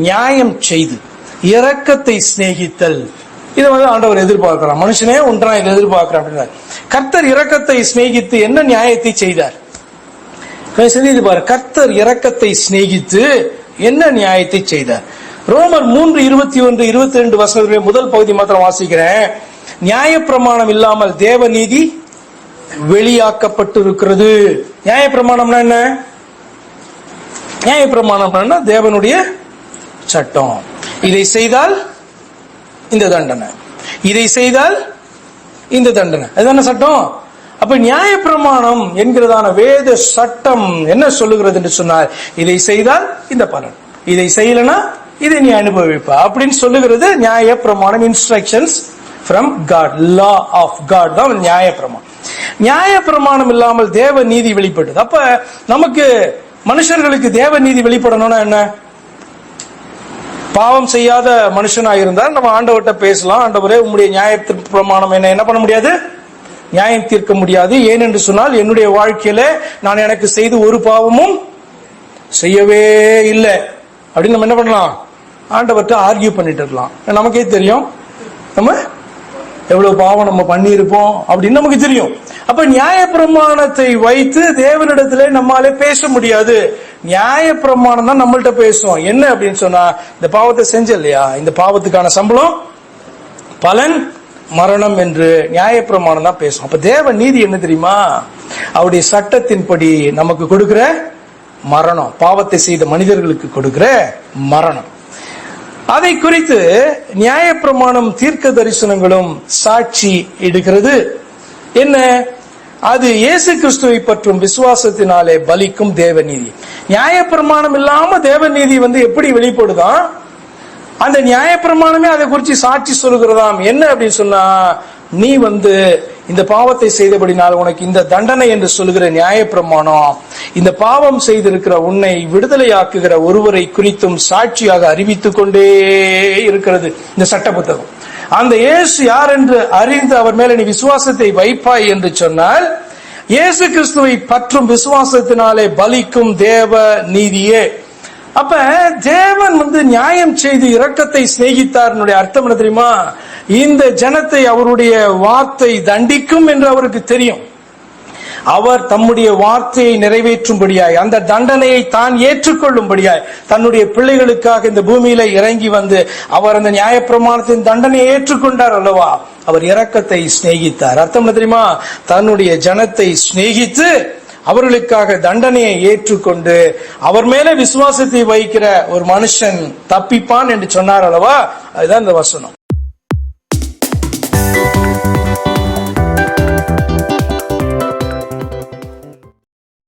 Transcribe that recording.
நியாயம் செய்து இரக்கத்தை சிநேகித்தல். இதை ஆண்டவர் எதிர்பார்க்கிறார். மனுஷனே ஒன்றா இதை எதிர்பார்க்கிறார் அப்படின்னா, கர்த்தர் இரக்கத்தை சிநேகித்து என்ன நியாயத்தை செய்தார்? பாரு, கர்த்தர் இரக்கத்தை சிநேகித்து என்ன நியாயத்தை செய்தார்? ரோமர் 3:21-22 முதல் பகுதி மாத்திரம் வாசிக்கிறேன். நியாயப்பிரமாணம் இல்லாமல் தேவ நீதி வெளியாக்கப்பட்டிருக்கிறது. நியாயப்பிரமாணம்னா என்ன? நியாயப்பிரமாணம்னா தேவனுடைய சட்டம். இதை செய்தால் இந்த தண்டனை, இதை செய்தால் இந்த தண்டனை, அதுதான சட்டம். அப்ப நியாயப்பிரமாணம் என்கிறதான வேத சட்டம் என்ன சொல்லுகிறது என்று சொன்னால், இதை செய்தால் இந்த பலன், இதை செய்யலனா இதை நீ அனுபவிப்ப அப்படின்னு சொல்லுகிறது நியாயப்பிரமாணம். Instructions from God, law of God தான் நியாயப்பிரமாணம். நியாயப்பிரமாணம் இல்லாமல் தேவ நீதி வெளிப்பட்டது. அப்ப நமக்கு மனுஷர்களுக்கு தேவ நீதி வெளிப்படணும்னா என்ன? பாவம் செய்யாத மனுஷனா இருந்தால் நம்ம ஆண்டவர்கிட்ட பேசலாம். ஆண்டவரே, உங்களுடைய நியாயப்பிரமாணம் என்ன பண்ண முடியாது? நியாயம் தீர்க்க முடியாது. ஏனென்று சொன்னால் என்னுடைய வாழ்க்கையில நான் எனக்கு செய்து ஒரு பாவமும் செய்யவே இல்லை அப்படின்னு நம்ம என்ன பண்ணலாம்? ஆண்டவர்கிட்ட ஆர்கியூ பண்ணிட்டு இருக்கலாம். நமக்கே தெரியும் நம்ம எவ்வளவு பாவம் நம்ம பண்ணி இருப்போம் அப்படின்னு நமக்கு தெரியும். அப்ப நியாயப்பிரமாணத்தை வைத்து தேவனிடத்துல நம்மாலே பேச முடியாது. நியாயப்பிரமாணம் தான் நம்மள்ட்ட பேசும். என்ன அப்படின்னு சொன்னா, இந்த பாவத்தை செஞ்ச இல்லையா, இந்த பாவத்துக்கான சம்பளம் பலன் மரணம் என்று நியாயப்பிரமாணம் தான் பேசும். அப்ப தேவ நீதி என்ன தெரியுமா? அவருடைய சட்டத்தின்படி நமக்கு கொடுக்கிற மரணம், பாவத்தை செய்த மனிதர்களுக்கு கொடுக்கிற மரணம். அதை குறித்து நியாயப்பிரமாணம் தீர்க்க தரிசனங்களும் சாட்சி எடுக்கிறது. என்ன? அது இயேசு கிறிஸ்துவை பற்றும் விசுவாசத்தினாலே பலிக்கும் தேவநீதி. நியாயப்பிரமாணம் இல்லாம தேவநீதி எப்படி வெளிப்படுதான்? அந்த நியாயப்பிரமாணமே அதை குறித்து சாட்சி சொல்லுகிறதாம். என்ன அப்படின்னு சொன்னா, நீ இந்த பாவத்தை செய்தபடினால் உனக்கு இந்த தண்டனை என்று சொல்லுகிற நியாயப்பிரமாணம் இந்த பாவம் செய்திருக்கிற உன்னை விடுதலையாக்குகிற ஒருவரை குறித்தும் சாட்சியாக அறிவித்துக் கொண்டே இருக்கிறது இந்த சட்ட புத்தகம். அந்த இயேசு யார் என்று அறிந்து அவர் மேல நீ விசுவாசத்தை வைப்பாய் என்று சொன்னால், இயேசு கிறிஸ்துவை பற்றும் விசுவாசத்தினாலே பலிக்கும் தேவ நீதியே. அப்ப தேவன் நியாயம் செய்து இரக்கத்தை சிநேகித்தார். அர்த்தம் என்ன தெரியுமா? இந்த ஜனத்தை அவருடைய வார்த்தை தண்டிக்கும் என்று அவருக்கு தெரியும். அவர் தம்முடைய வார்த்தையை நிறைவேற்றும்படியாய், அந்த தண்டனையை தான் ஏற்றுக்கொள்ளும்படியாய் தன்னுடைய பிள்ளைகளுக்காக இந்த பூமியில இறங்கி அவர் அந்த நியாயப்பிரமாணத்தின் தண்டனையை ஏற்றுக்கொண்டார் அல்லவா? அவர் இரக்கத்தை சிநேகித்தார். அர்த்தம் என்ன தெரியுமா? தன்னுடைய ஜனத்தை சிநேகித்து அவர்களுக்காக தண்டனையை ஏற்றுக்கொண்டு அவர் மேல விசுவாசத்தை வைக்கிற ஒரு மனுஷன் தப்பிப்பான் என்று சொன்னார் அல்லவா? அதுதான் இந்த வசனம்.